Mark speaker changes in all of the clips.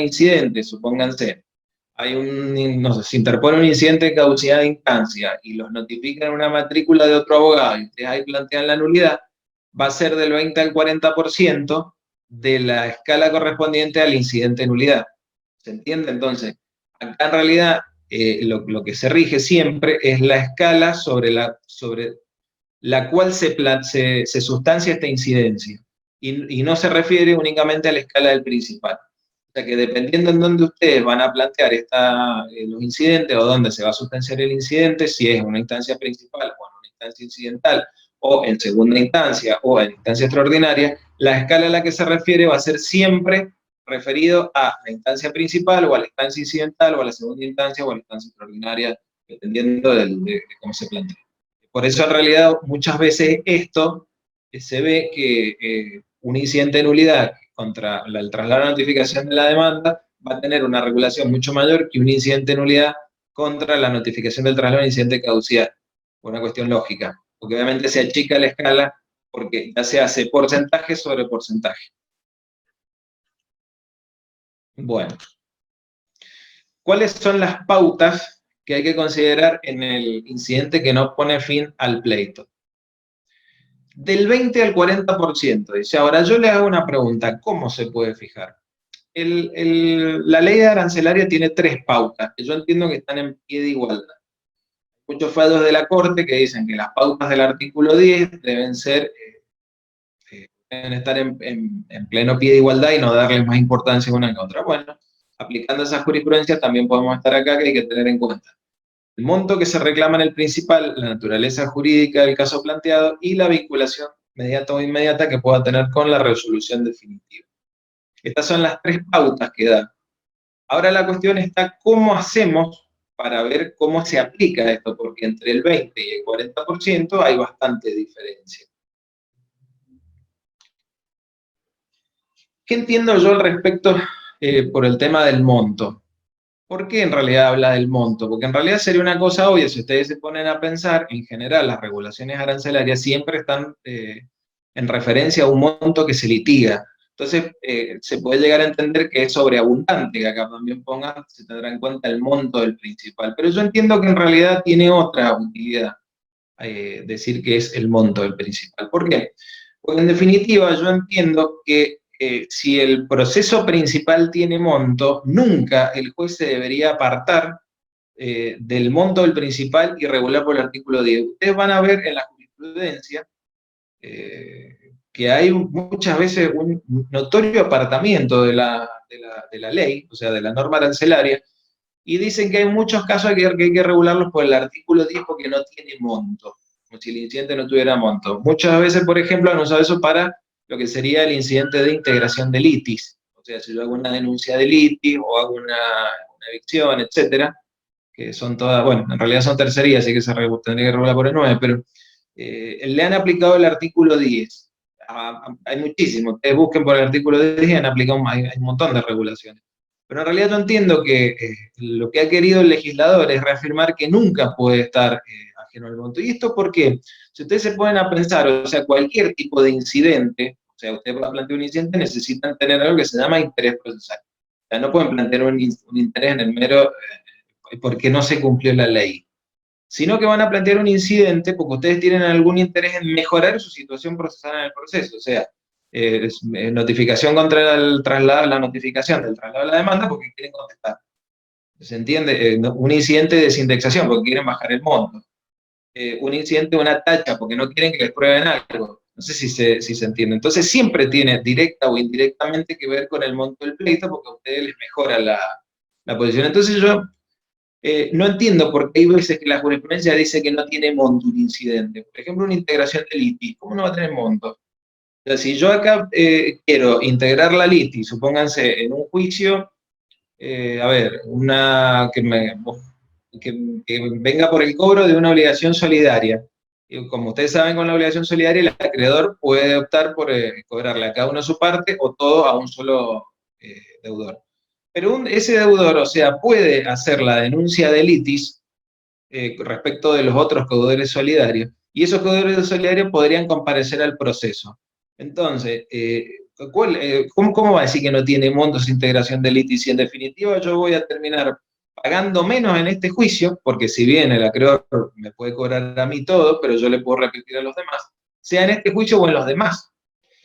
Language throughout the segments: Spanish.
Speaker 1: incidente, supónganse, no sé, se interpone un incidente de caducidad de instancia y los notifican en una matrícula de otro abogado y ustedes ahí plantean la nulidad, va a ser del 20 al 40% de la escala correspondiente al incidente de nulidad. ¿Se entiende? Entonces, acá en realidad lo que se rige siempre es la escala sobre la cual se sustancia esta incidencia y no se refiere únicamente a la escala del principal. O sea que dependiendo en dónde ustedes van a plantear los incidentes o dónde se va a sustanciar el incidente, si es en una instancia principal o en una instancia incidental, o en segunda instancia o en instancia extraordinaria, la escala a la que se refiere va a ser siempre referido a la instancia principal o a la instancia incidental o a la segunda instancia o a la instancia extraordinaria, dependiendo de cómo se plantea. Por eso en realidad muchas veces esto se ve que un incidente de nulidad contra el traslado de la notificación de la demanda va a tener una regulación mucho mayor que un incidente de nulidad contra la notificación del traslado de incidente de caducidad, por una cuestión lógica, porque obviamente se achica la escala porque ya se hace porcentaje sobre porcentaje. Bueno, ¿cuáles son las pautas que hay que considerar en el incidente que no pone fin al pleito? Del 20 al 40%, dice. Ahora yo le hago una pregunta, ¿cómo se puede fijar? La ley de arancelaria tiene 3 pautas, que yo entiendo que están en pie de igualdad. Muchos fallos de la Corte que dicen que las pautas del artículo 10 deben estar en pleno pie de igualdad y no darles más importancia una que otra. Bueno, aplicando esas jurisprudencias también podemos estar acá, que hay que tener en cuenta el monto que se reclama en el principal, la naturaleza jurídica del caso planteado y la vinculación inmediata o inmediata que pueda tener con la resolución definitiva. Estas son las 3 pautas que da. Ahora la cuestión está cómo hacemos para ver cómo se aplica esto, porque entre el 20 y el 40% hay bastante diferencia. ¿Qué entiendo yo al respecto por el tema del monto? ¿Por qué en realidad habla del monto? Porque en realidad sería una cosa obvia, si ustedes se ponen a pensar, en general las regulaciones arancelarias siempre están en referencia a un monto que se litiga. Entonces se puede llegar a entender que es sobreabundante, que acá también se tendrá en cuenta el monto del principal. Pero yo entiendo que en realidad tiene otra utilidad decir que es el monto del principal. ¿Por qué? Porque en definitiva yo entiendo que si el proceso principal tiene monto, nunca el juez se debería apartar del monto del principal y regular por el artículo 10. Ustedes van a ver en la jurisprudencia que hay muchas veces un notorio apartamiento de la ley, o sea, de la norma arancelaria, y dicen que hay muchos casos que hay que regularlos por el artículo 10 porque no tiene monto, como si el incidente no tuviera monto. Muchas veces, por ejemplo, han usado eso para lo que sería el incidente de integración de litis. O sea, si yo hago una denuncia de litis o hago una evicción, etcétera, que son todas, bueno, en realidad son tercerías, así que se tendría que regular por el 9, pero le han aplicado el artículo 10. Hay muchísimos, ustedes busquen por el artículo 10 y han aplicado, hay un montón de regulaciones. Pero en realidad yo entiendo que lo que ha querido el legislador es reafirmar que nunca puede estar ajeno al monto. ¿Y esto por qué? Si ustedes se ponen a pensar, o sea, cualquier tipo de incidente, o sea, usted va a plantear un incidente, necesitan tener algo que se llama interés procesal. O sea, no pueden plantear un interés en el mero porque no se cumplió la ley, sino que van a plantear un incidente porque ustedes tienen algún interés en mejorar su situación procesal en el proceso, o sea, notificación contra el traslado, la notificación del traslado de la demanda porque quieren contestar. ¿Se entiende? Un incidente de desindexación porque quieren bajar el monto. Un incidente de una tacha porque no quieren que les prueben algo. No sé si se entiende. Entonces siempre tiene directa o indirectamente que ver con el monto del pleito porque a ustedes les mejora la posición. Entonces yo no entiendo por qué hay veces que la jurisprudencia dice que no tiene monto un incidente. Por ejemplo, una integración de litis. ¿Cómo no va a tener monto? O sea, si yo acá quiero integrar la litis, supónganse en un juicio, a ver, que venga por el cobro de una obligación solidaria. Y como ustedes saben, con la obligación solidaria el acreedor puede optar por cobrarle a cada uno su parte o todo a un solo deudor. Pero ese deudor, o sea, puede hacer la denuncia de litis respecto de los otros deudores solidarios, y esos deudores solidarios podrían comparecer al proceso. Entonces, ¿cómo va a decir que no tiene montos de integración de litis? Si en definitiva yo voy a terminar pagando menos en este juicio, porque si bien el acreedor me puede cobrar a mí todo, pero yo le puedo repetir a los demás, sea en este juicio o en los demás.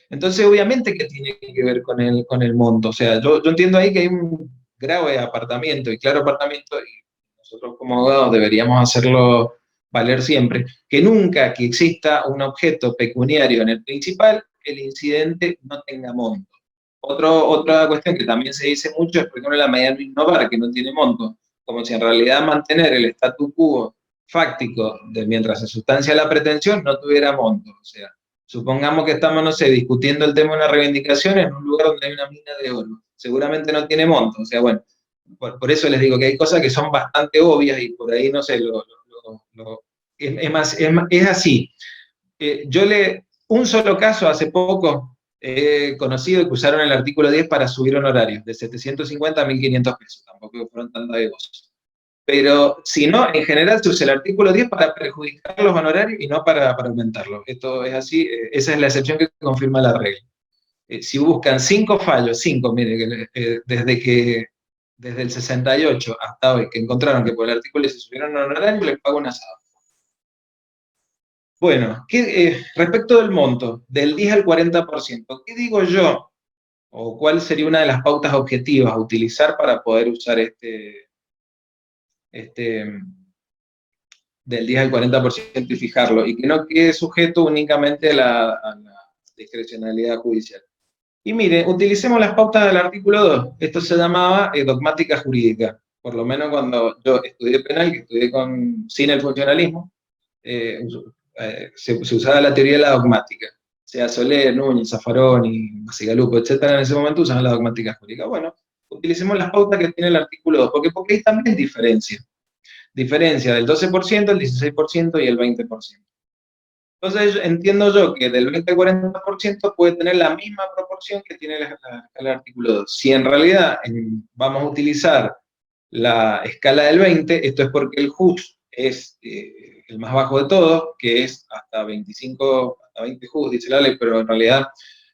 Speaker 1: Entonces, obviamente que tiene que ver con el monto. O sea, yo entiendo ahí que hay un grave apartamiento y claro apartamiento, y nosotros como abogados deberíamos hacerlo valer siempre, que nunca que exista un objeto pecuniario en el principal, el incidente no tenga monto. Otra cuestión que también se dice mucho es, por ejemplo, la medida no innovar, que no tiene monto, como si en realidad mantener el statu quo fáctico de mientras se sustancia la pretensión no tuviera monto. O sea, supongamos que estamos, no sé, discutiendo el tema de una reivindicación en un lugar donde hay una mina de oro. Seguramente no tiene monto. O sea, bueno, por eso les digo que hay cosas que son bastante obvias y por ahí, no sé, es así. Un solo caso hace poco conocido que usaron el artículo 10 para subir honorarios de 750 a 1.500 pesos, tampoco fueron tan dadevosos. Pero si no, en general se usa el artículo 10 para perjudicar los honorarios y no para aumentarlos. Esto es así, esa es la excepción que confirma la regla. Si buscan 5 fallos, 5, mire, desde el 68 hasta hoy, que encontraron que por el artículo 10 se subieron honorarios, les pago un asado. Bueno, respecto del monto, del 10 al 40%, ¿qué digo yo? ¿O cuál sería una de las pautas objetivas a utilizar para poder usar este del 10 al 40% y fijarlo? Y que no quede sujeto únicamente a la discrecionalidad judicial. Y mire, utilicemos las pautas del artículo 2. Esto se llamaba dogmática jurídica. Por lo menos cuando yo estudié penal, que estudié sin el funcionalismo, se usaba la teoría de la dogmática. O sea, Soler, Núñez, Zaffaroni, Basigalupo, etcétera, en ese momento usaban la dogmática jurídica. Bueno, utilicemos las pautas que tiene el artículo 2, porque hay también diferencia. Diferencia del 12%, el 16% y el 20%. Entonces, entiendo yo que del 20 al 40% puede tener la misma proporción que tiene el artículo 2. Si en realidad vamos a utilizar la escala del 20, esto es porque el JUS es el más bajo de todos, que es hasta 25, hasta 20 JUS, dice la ley, pero en realidad,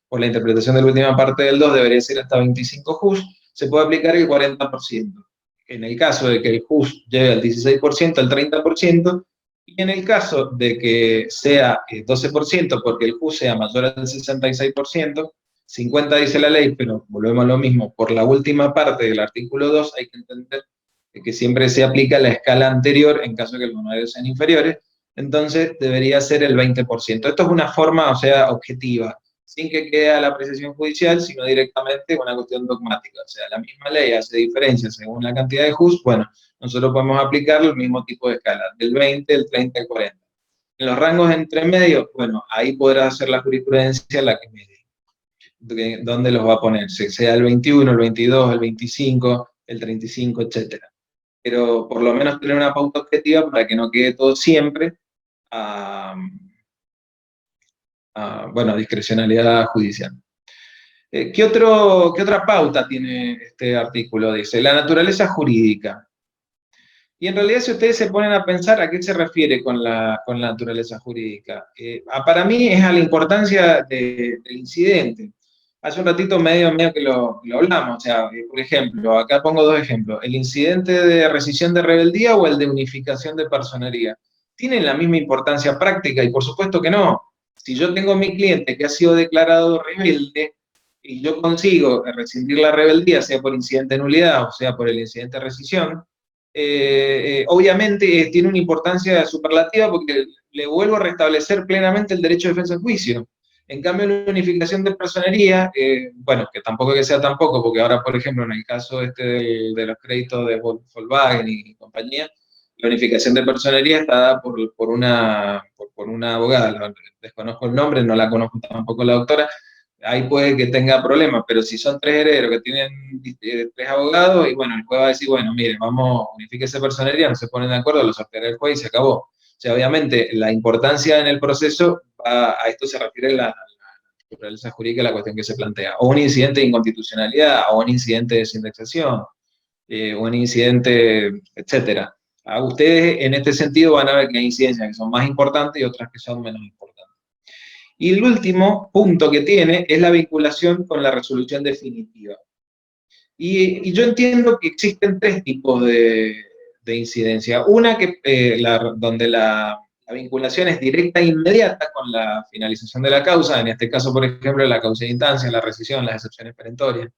Speaker 1: por la interpretación de la última parte del 2, debería ser hasta 25 JUS, se puede aplicar el 40%. En el caso de que el JUS llegue al 16%, al 30%, y en el caso de que sea 12%, porque el JUS sea mayor al 66%, 50 dice la ley, pero volvemos a lo mismo, por la última parte del artículo 2 hay que entender que siempre se aplica la escala anterior en caso de que los honorarios sean inferiores, entonces debería ser el 20%. Esto es una forma, o sea, objetiva, sin que quede a la apreciación judicial, sino directamente una cuestión dogmática. O sea, la misma ley hace diferencia según la cantidad de JUS, bueno, nosotros podemos aplicar el mismo tipo de escala, del 20, el 30, el 40. En los rangos entre medio, bueno, ahí podrá hacer la jurisprudencia la que medie, dónde los va a poner, sea el 21, el 22, el 25, el 35, etcétera. Pero por lo menos tener una pauta objetiva para que no quede todo siempre a discrecionalidad judicial. ¿Qué otra pauta tiene este artículo? Dice, la naturaleza jurídica. Y en realidad, si ustedes se ponen a pensar a qué se refiere con la naturaleza jurídica, para mí es a la importancia del incidente. Hace un ratito medio que lo hablamos, o sea, por ejemplo, acá pongo dos ejemplos, el incidente de rescisión de rebeldía o el de unificación de personería. ¿Tienen la misma importancia práctica? Y por supuesto que no. Si yo tengo a mi cliente que ha sido declarado rebelde y yo consigo rescindir la rebeldía, sea por incidente de nulidad o sea por el incidente de rescisión, obviamente tiene una importancia superlativa porque le vuelvo a restablecer plenamente el derecho de defensa en juicio. En cambio, en la unificación de personería, bueno, que tampoco que sea tampoco, porque ahora, por ejemplo, en el caso de los créditos de Volkswagen y compañía, la unificación de personería está dada por una abogada, desconozco el nombre, no la conozco tampoco la doctora, ahí puede que tenga problemas, pero si son tres herederos que tienen tres abogados, y bueno, el juez va a decir, bueno, mire, vamos, unifíquese personería, no se ponen de acuerdo, lo sorteará el juez y se acabó. O sea, obviamente, la importancia en el proceso, a esto se refiere la naturaleza jurídica, la cuestión que se plantea. O un incidente de inconstitucionalidad, o un incidente de desindexación, o un incidente, etcétera. Ustedes, en este sentido, van a ver que hay incidencias que son más importantes y otras que son menos importantes. Y el último punto que tiene es la vinculación con la resolución definitiva. Y yo entiendo que existen tres tipos de incidencia. Una donde la vinculación es directa e inmediata con la finalización de la causa, en este caso, por ejemplo, la causa de instancia, la rescisión, las excepciones perentorias,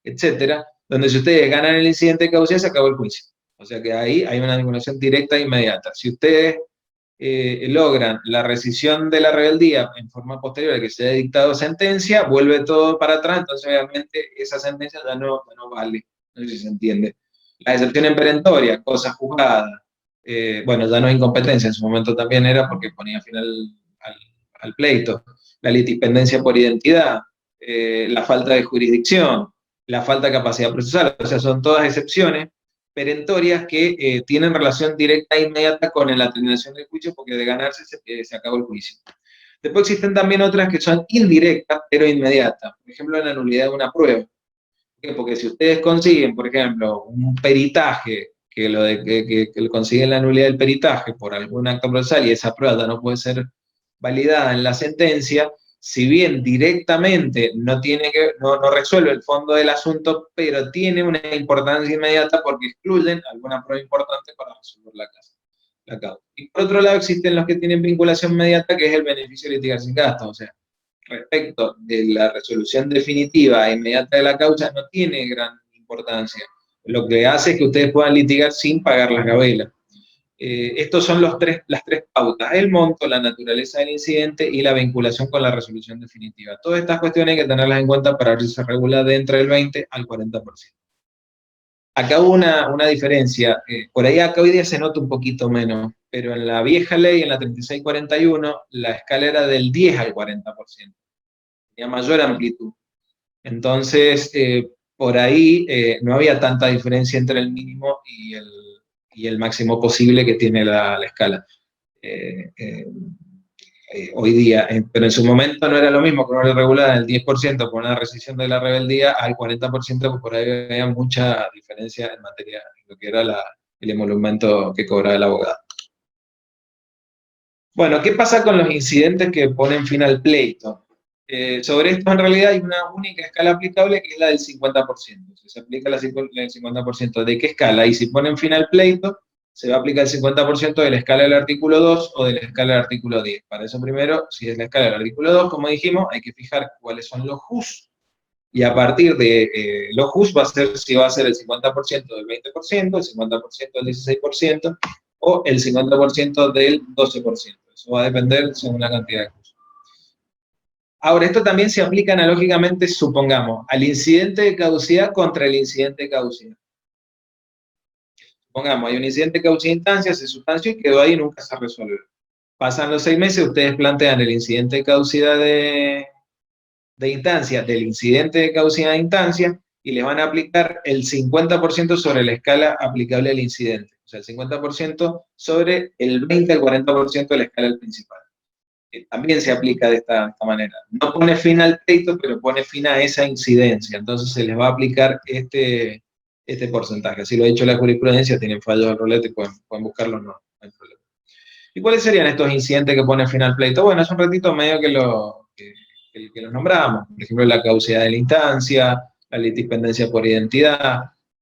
Speaker 1: etcétera, donde si ustedes ganan el incidente de causa, se acabó el juicio. O sea que ahí hay una vinculación directa e inmediata. Si ustedes logran la rescisión de la rebeldía en forma posterior a que se haya dictado sentencia, vuelve todo para atrás, entonces obviamente esa sentencia ya no vale, no sé si se entiende. La excepción en perentoria, cosa juzgada, bueno, ya no hay incompetencia, en su momento también era porque ponía fin al pleito. La litispendencia por identidad, la falta de jurisdicción, la falta de capacidad procesal, o sea, son todas excepciones perentorias que tienen relación directa e inmediata con la terminación del juicio, porque de ganarse se acabó el juicio. Después existen también otras que son indirectas, pero inmediatas. Por ejemplo, la nulidad de una prueba. Porque si ustedes consiguen, por ejemplo, un peritaje, que consiguen la nulidad del peritaje por algún acto procesal y esa prueba ya no puede ser validada en la sentencia, si bien directamente no resuelve el fondo del asunto, pero tiene una importancia inmediata porque excluyen alguna prueba importante para resolver la causa. Y por otro lado existen los que tienen vinculación inmediata, que es el beneficio de litigar sin gasto, o sea, respecto de la resolución definitiva e inmediata de la causa no tiene gran importancia. Lo que hace es que ustedes puedan litigar sin pagar las gabelas. Estos son las tres pautas: el monto, la naturaleza del incidente y la vinculación con la resolución definitiva. Todas estas cuestiones hay que tenerlas en cuenta para ver si se regula de entre el 20 al 40%. Acá hubo una diferencia, por ahí acá hoy día se nota un poquito menos, pero en la vieja ley, en la 3641, la escala era del 10 al 40%, tenía mayor amplitud. Entonces, por ahí no había tanta diferencia entre el mínimo y el máximo posible que tiene la escala. Eh, eh, Hoy día, pero en su momento no era lo mismo que una ley regulada del 10% por una rescisión de la rebeldía al 40%, porque por ahí había mucha diferencia en materia de lo que era el emolumento que cobraba el abogado. Bueno, ¿qué pasa con los incidentes que ponen fin al pleito? Sobre esto en realidad hay una única escala aplicable, que es la del 50%. Se aplica el 50%. ¿De qué escala? Y si ponen fin al pleito, se va a aplicar el 50% de la escala del artículo 2 o de la escala del artículo 10. Para eso primero, si es la escala del artículo 2, como dijimos, hay que fijar cuáles son los JUS, y a partir de los JUS va a ser si va a ser el 50% del 20%, el 50% del 16% o el 50% del 12%. Eso va a depender según la cantidad de JUS. Ahora, esto también se aplica analógicamente, supongamos, al incidente de caducidad contra el incidente de caducidad. Supongamos, hay un incidente de caducidad de instancia, se sustanció y quedó ahí y nunca se resuelve. Pasan los 6 meses, ustedes plantean el incidente de caducidad de instancia, del incidente de caducidad de instancia, y les van a aplicar el 50% sobre la escala aplicable al incidente. O sea, el 50% sobre el 20 al 40% de la escala principal. También se aplica de esta manera. No pone fin al pleito, pero pone fin a esa incidencia. Entonces se les va a aplicar este porcentaje. Así lo ha dicho la jurisprudencia, tienen fallos de rolete, pueden buscarlo, no hay problema. ¿Y cuáles serían estos incidentes que ponen fin al pleito? Bueno, hace un ratito medio que los nombramos. Por ejemplo, la caducidad de la instancia, la litispendencia por identidad,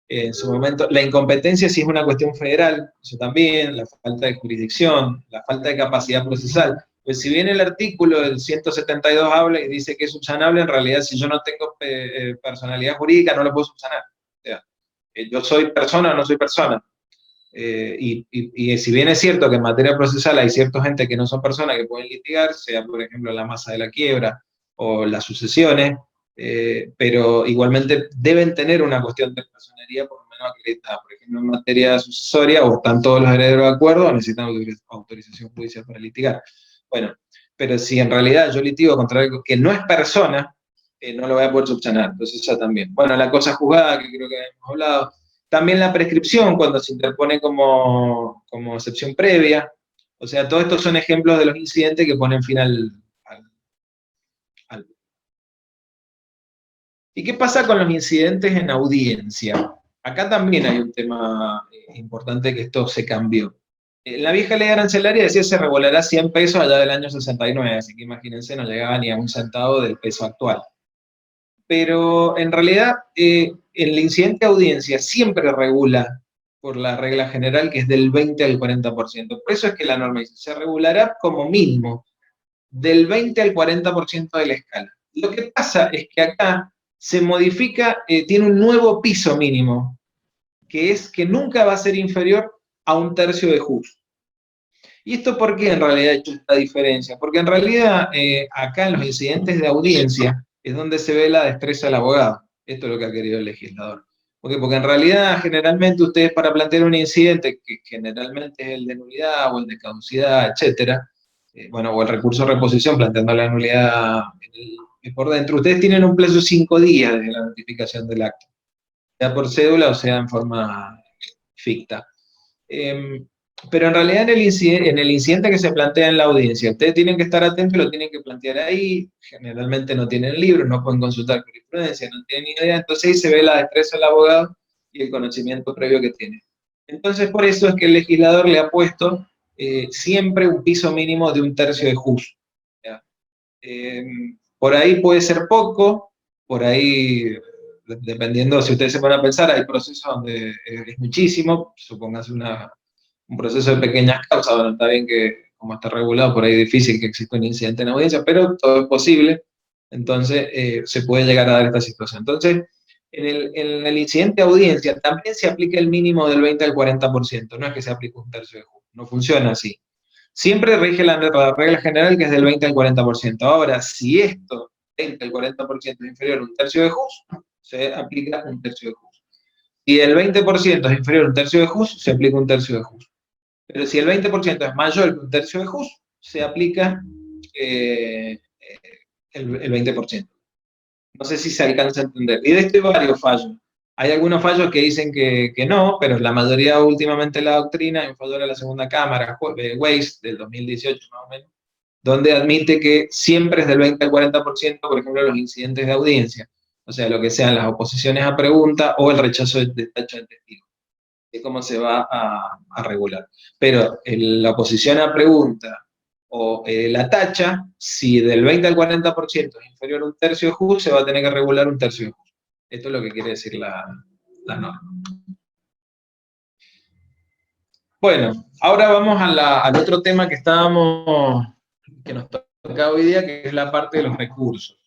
Speaker 1: en su momento, la incompetencia si es una cuestión federal, eso también, la falta de jurisdicción, la falta de capacidad procesal. Pues si bien el artículo del 172 habla y dice que es subsanable, en realidad si yo no tengo personalidad jurídica no lo puedo subsanar. O sea, yo soy persona o no soy persona. Y si bien es cierto que en materia procesal hay cierta gente que no son personas que pueden litigar, sea por ejemplo la masa de la quiebra o las sucesiones, pero igualmente deben tener una cuestión de personería por lo menos acreditada. Por ejemplo, en materia sucesoria, o están todos los herederos de acuerdo o necesitan autorización judicial para litigar. Bueno, pero si en realidad yo litigo contra algo que no es persona, no lo voy a poder subsanar. Entonces ya también. Bueno, la cosa juzgada, que creo que hemos hablado. También la prescripción, cuando se interpone como excepción previa. O sea, todos estos son ejemplos de los incidentes que ponen fin al. ¿Y qué pasa con los incidentes en audiencia? Acá también hay un tema importante, que esto se cambió. La vieja ley arancelaria decía se regulará 100 pesos allá del año 69, así que imagínense, no llegaba ni a un centavo del peso actual. Pero en realidad el incidente de audiencia siempre regula por la regla general que es del 20 al 40%. Por eso es que la norma dice, se regulará como mínimo del 20 al 40% de la escala. Lo que pasa es que acá se modifica, tiene un nuevo piso mínimo, que es que nunca va a ser inferior a un tercio de jus. ¿Y esto por qué en realidad ha hecho esta diferencia? Porque en realidad acá en los incidentes de audiencia es donde se ve la destreza del abogado. Esto es lo que ha querido el legislador. Porque en realidad generalmente ustedes para plantear un incidente, que generalmente es el de nulidad o el de caducidad, etcétera, bueno, o el recurso de reposición planteando la nulidad por dentro, ustedes tienen un plazo de 5 días desde la notificación del acto, sea por cédula o sea en forma ficta. Pero en realidad en el incidente que se plantea en la audiencia, ustedes tienen que estar atentos y lo tienen que plantear ahí. Generalmente no tienen libros, no pueden consultar jurisprudencia, no tienen ni idea. Entonces ahí se ve la destreza del abogado y el conocimiento previo que tiene. Entonces por eso es que el legislador le ha puesto siempre un piso mínimo de un tercio de jus. Eh, por ahí puede ser poco, por ahí, dependiendo, si ustedes se van a pensar, hay procesos donde es muchísimo, supóngase un proceso de pequeñas causas, bueno, está bien que como está regulado, por ahí es difícil que exista un incidente en audiencia, pero todo es posible, entonces se puede llegar a dar esta situación. Entonces, en el incidente de audiencia también se aplica el mínimo del 20 al 40%, no es que se aplique un tercio de jus, no funciona así. Siempre rige la regla general que es del 20 al 40%. Ahora, si esto, 20 al 40% es inferior a un tercio de jus, se aplica un tercio de jus. Si el 20% es inferior a un tercio de jus, se aplica un tercio de jus. Pero si el 20% es mayor que un tercio de jus, se aplica el 20%. No sé si se alcanza a entender. Y de esto hay varios fallos. Hay algunos fallos que dicen que no, pero la mayoría últimamente la doctrina, en fallo de la segunda cámara, Weiss, del 2018 más o menos, donde admite que siempre es del 20 al 40%, por ejemplo, los incidentes de audiencia. O sea, lo que sean las oposiciones a pregunta o el rechazo de tacho de testigo. Es cómo se va a regular. Pero la oposición a pregunta o la tacha, si del 20 al 40% es inferior a un tercio de jus, se va a tener que regular un tercio de jus. Esto es lo que quiere decir la norma. Bueno, ahora vamos al otro tema que nos toca hoy día, que es la parte de los recursos.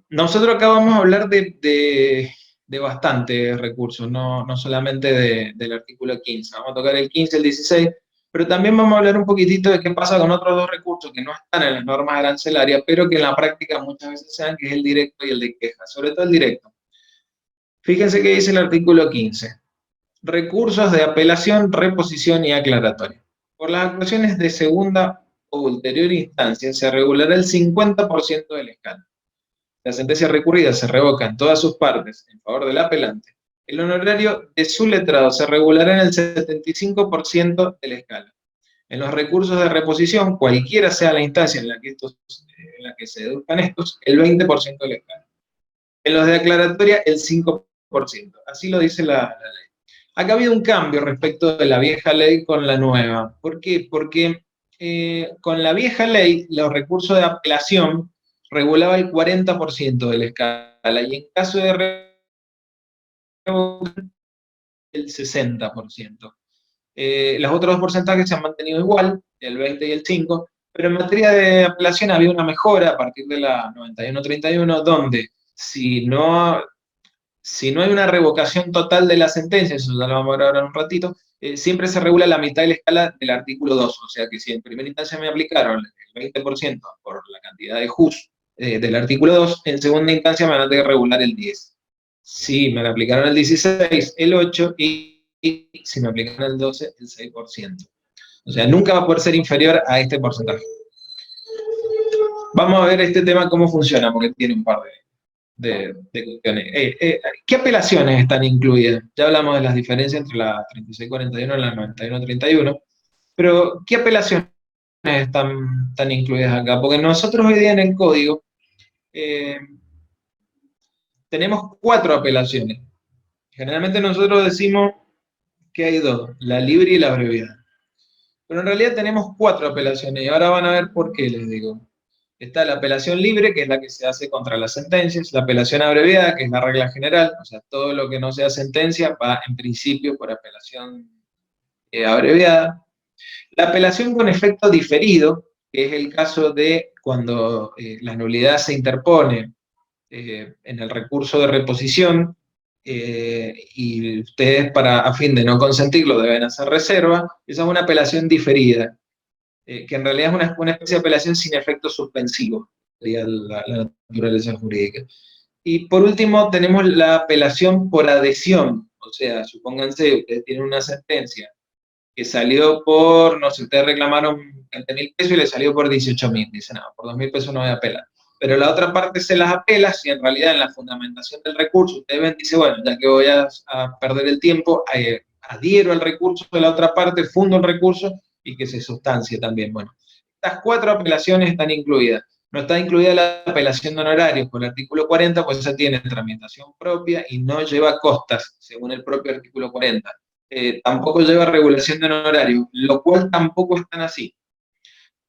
Speaker 1: Nosotros acá vamos a hablar de bastantes recursos, no solamente del artículo 15. Vamos a tocar el 15, el 16, pero también vamos a hablar un poquitito de qué pasa con otros dos recursos que no están en las normas arancelarias, pero que en la práctica muchas veces se dan, que es el directo y el de queja, sobre todo el directo. Fíjense que dice el artículo 15. Recursos de apelación, reposición y aclaratoria. Por las actuaciones de segunda o ulterior instancia se regulará el 50% de la escala. La sentencia recurrida se revoca en todas sus partes en favor del apelante. El honorario de su letrado se regulará en el 75% de la escala. En los recursos de reposición, cualquiera sea la instancia en la que se deduzcan estos, el 20% de la escala. En los de aclaratoria, el 5%. Así lo dice la ley. Acá ha habido un cambio respecto de la vieja ley con la nueva. ¿Por qué? Porque con la vieja ley, los recursos de apelación regulaba el 40% de la escala y en caso de revocación, el 60%. Los otros dos porcentajes se han mantenido igual, el 20 y el 5, pero en materia de apelación había una mejora a partir de la 91-31, donde si no hay una revocación total de la sentencia, eso ya lo vamos a ver ahora en un ratito, siempre se regula la mitad de la escala del artículo 2, o sea que si en primera instancia me aplicaron el 20% por la cantidad de jus del artículo 2, en segunda instancia me van a tener que regular el 10. Si me aplicaron el 16, el 8, y si me aplicaron el 12, el 6%. O sea, nunca va a poder ser inferior a este porcentaje. Vamos a ver este tema cómo funciona, porque tiene un par de cuestiones. ¿Qué apelaciones están incluidas? Ya hablamos de las diferencias entre la 3641 y la 9131, pero ¿qué apelaciones están incluidas acá? Porque nosotros hoy día en el código tenemos 4 apelaciones. Generalmente nosotros decimos que hay dos, la libre y la abreviada. Pero en realidad tenemos 4 apelaciones, y ahora van a ver por qué les digo. Está la apelación libre, que es la que se hace contra las sentencias, la apelación abreviada, que es la regla general, o sea, todo lo que no sea sentencia va en principio por apelación abreviada. La apelación con efecto diferido, que es el caso de cuando la nulidad se interpone en el recurso de reposición, y ustedes, a fin de no consentirlo, deben hacer reserva. Esa es una apelación diferida, que en realidad es una especie de apelación sin efecto suspensivo, sería la naturaleza jurídica. Y por último tenemos la apelación por adhesión, o sea, supónganse, ustedes tienen una sentencia que salió por, no sé, ustedes reclamaron 20.000 pesos y le salió por 18.000, dicen, no, por 2.000 pesos no voy a apelar. Pero la otra parte se las apela si en realidad en la fundamentación del recurso ustedes ven, dice, bueno, ya que voy a perder el tiempo, adhiero al recurso de la otra parte, fundo el recurso y que se sustancie también. Bueno, estas 4 apelaciones están incluidas. No está incluida la apelación de honorarios por el artículo 40, pues esa tiene tramitación propia y no lleva costas, según el propio artículo 40. Tampoco lleva regulación de honorarios, lo cual tampoco es tan así.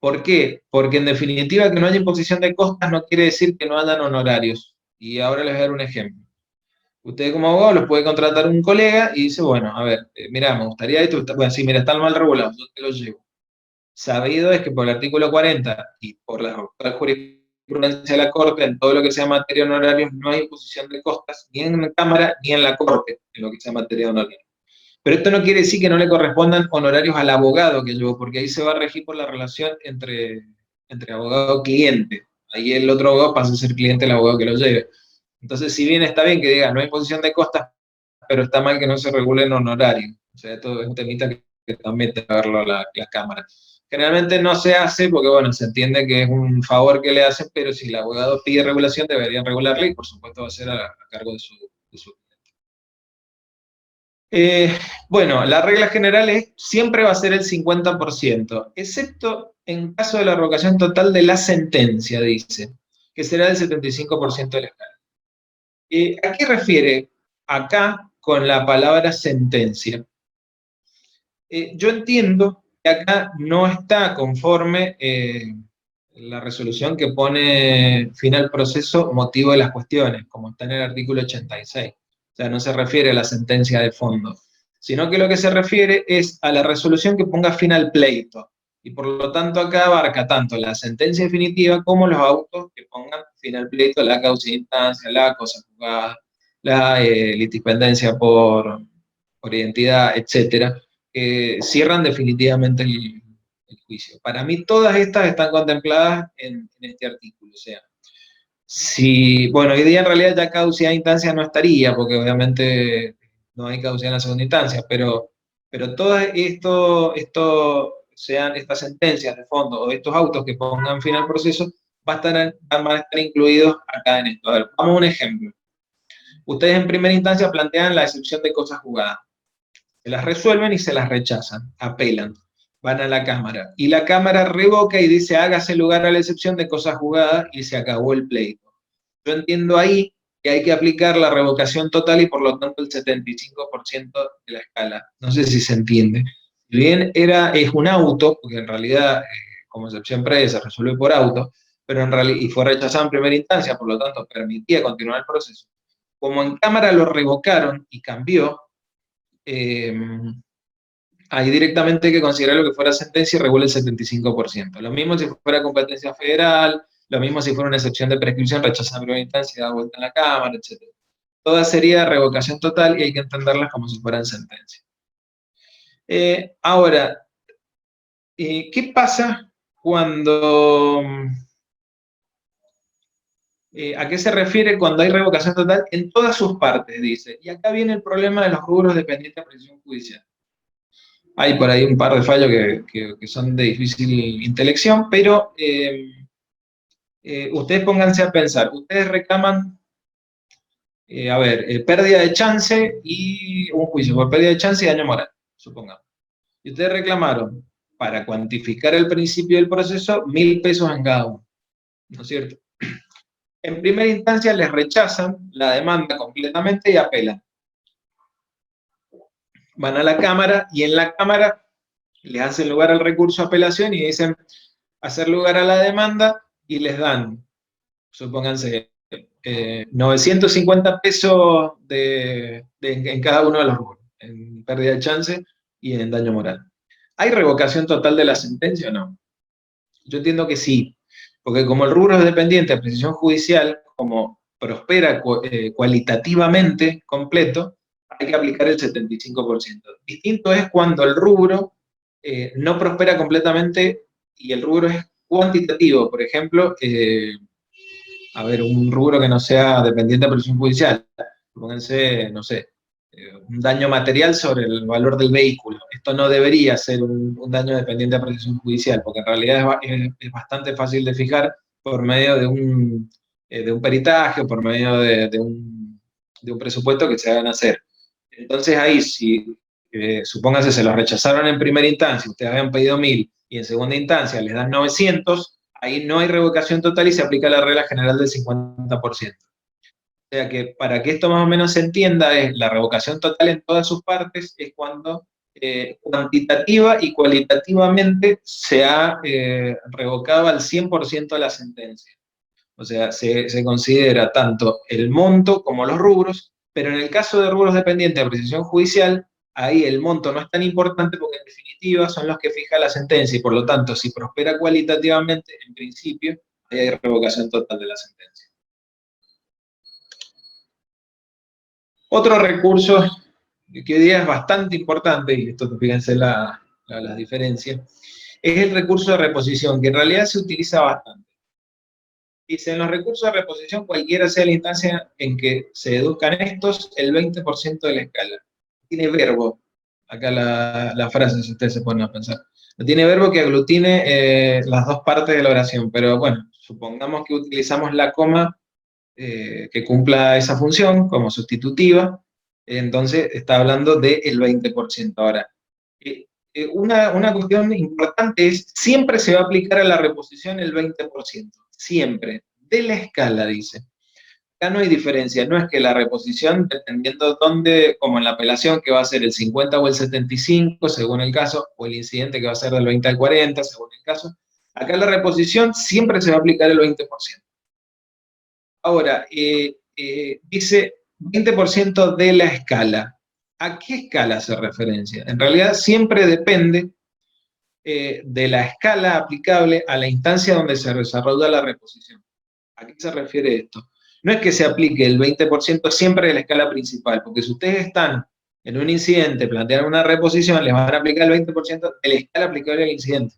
Speaker 1: ¿Por qué? Porque en definitiva que no haya imposición de costas no quiere decir que no hayan honorarios. Y ahora les voy a dar un ejemplo. Usted como abogado los puede contratar un colega y dice, bueno, a ver, mira, me gustaría esto, bueno, sí, mira, están mal regulados, yo te los llevo. Sabido es que por el artículo 40 y por la jurisprudencia de la Corte, en todo lo que sea materia de honorarios, no hay imposición de costas, ni en Cámara ni en la Corte, en lo que sea materia de honorarios. Pero esto no quiere decir que no le correspondan honorarios al abogado que llevó, porque ahí se va a regir por la relación entre abogado y cliente. Ahí el otro abogado pasa a ser cliente del abogado que lo lleve. Entonces, si bien está bien que diga no hay imposición de costas, pero está mal que no se regulen honorarios. O sea, esto es un temita que también te va a verlo la Cámara. Generalmente no se hace porque, bueno, se entiende que es un favor que le hacen, pero si el abogado pide regulación, deberían regularla y, por supuesto, va a ser a cargo de su. Bueno, la regla general es siempre va a ser el 50%, excepto en caso de la revocación total de la sentencia, dice, que será el 75% de la escala. ¿A qué refiere acá con la palabra sentencia? Yo entiendo que acá no está conforme la resolución que pone fin al proceso motivo de las cuestiones, como está en el artículo 86. O sea, no se refiere a la sentencia de fondo, sino que lo que se refiere es a la resolución que ponga fin al pleito. Y por lo tanto acá abarca tanto la sentencia definitiva como los autos que pongan fin al pleito, la causa de instancia, la cosa juzgada, la litipendencia por identidad, etcétera, cierran definitivamente el juicio. Para mí todas estas están contempladas en este artículo. O sea, si, bueno, hoy día en realidad ya caducidad de instancia no estaría, porque obviamente no hay caducidad en la segunda instancia, pero todo esto, sean estas sentencias de fondo o estos autos que pongan fin al proceso, van a estar incluidos acá en esto. A ver, vamos a un ejemplo. Ustedes en primera instancia plantean la excepción de cosas jugadas. Se las resuelven y se las rechazan, apelan, van a la Cámara. Y la Cámara revoca y dice, hágase lugar a la excepción de cosas jugadas y se acabó el pleito. Yo entiendo ahí que hay que aplicar la revocación total y por lo tanto el 75% de la escala. No sé si se entiende. Si bien es un auto, porque en realidad como excepción previa se resuelve por auto, pero en realidad, y fue rechazado en primera instancia, por lo tanto permitía continuar el proceso. Como en Cámara lo revocaron y cambió, eh, ahí directamente hay que considerar lo que fuera sentencia y regula el 75%. Lo mismo si fuera competencia federal, lo mismo si fuera una excepción de prescripción rechazada en primera instancia y da vuelta en la Cámara, etc. Toda sería revocación total y hay que entenderlas como si fueran sentencia. Ahora, ¿qué pasa cuando... ¿a qué se refiere cuando hay revocación total? En todas sus partes, dice. Y acá viene el problema de los rubros dependientes de presión judicial. Hay por ahí un par de fallos que son de difícil intelección, pero ustedes pónganse a pensar. Ustedes reclaman, a ver, pérdida de chance y un juicio por pérdida de chance y daño moral, supongamos. Y ustedes reclamaron, para cuantificar el principio del proceso, 1.000 pesos en cada uno, ¿no es cierto? En primera instancia les rechazan la demanda completamente y apelan. van a la Cámara y en la Cámara les hacen lugar al recurso de apelación y dicen hacer lugar a la demanda y les dan, supónganse, 950 pesos en cada uno de los rubros, en pérdida de chance y en daño moral. ¿Hay revocación total de la sentencia o no? Yo entiendo que sí, porque como el rubro es dependiente de precisión judicial, como prospera cualitativamente completo, hay que aplicar el 75%. Distinto es cuando el rubro no prospera completamente y el rubro es cuantitativo. Por ejemplo, a ver, un rubro que no sea dependiente de precisión judicial. Pónganse, no sé, un daño material sobre el valor del vehículo. Esto no debería ser un daño dependiente de precisión judicial, porque en realidad es bastante fácil de fijar por medio de un peritaje o por medio de un presupuesto que se hagan hacer. Entonces ahí, si supóngase se los rechazaron en primera instancia, ustedes habían pedido 1000 y en segunda instancia les dan 900, ahí no hay revocación total y se aplica la regla general del 50%. O sea que para que esto más o menos se entienda, es la revocación total en todas sus partes es cuando cuantitativa y cualitativamente se ha revocado al 100% la sentencia. O sea, se considera tanto el monto como los rubros, pero en el caso de rubros dependientes de precisión judicial, ahí el monto no es tan importante porque en definitiva son los que fija la sentencia y por lo tanto, si prospera cualitativamente, en principio, ahí hay revocación total de la sentencia. Otro recurso que hoy día es bastante importante, y esto fíjense las diferencias, es el recurso de reposición, que en realidad se utiliza bastante. Dice, en los recursos de reposición, cualquiera sea la instancia en que se deduzcan estos, el 20% de la escala. Tiene verbo, acá la frase, si ustedes se ponen a pensar. No tiene verbo que aglutine las dos partes de la oración, pero bueno, supongamos que utilizamos la coma que cumpla esa función como sustitutiva, entonces está hablando del 20%. Ahora, una cuestión importante es, siempre se va a aplicar a la reposición el 20%, siempre, de la escala, dice. Acá no hay diferencia, no es que la reposición, dependiendo dónde, como en la apelación, que va a ser el 50 o el 75, según el caso, o el incidente que va a ser del 20 al 40, según el caso, acá la reposición siempre se va a aplicar el 20%. Ahora, dice 20% de la escala. ¿A qué escala hace referencia? En realidad siempre depende de la escala aplicable a la instancia donde se desarrolla la reposición. ¿A qué se refiere esto? No es que se aplique el 20% siempre de la escala principal, porque si ustedes están en un incidente, plantean una reposición, les van a aplicar el 20% de la escala aplicable al incidente.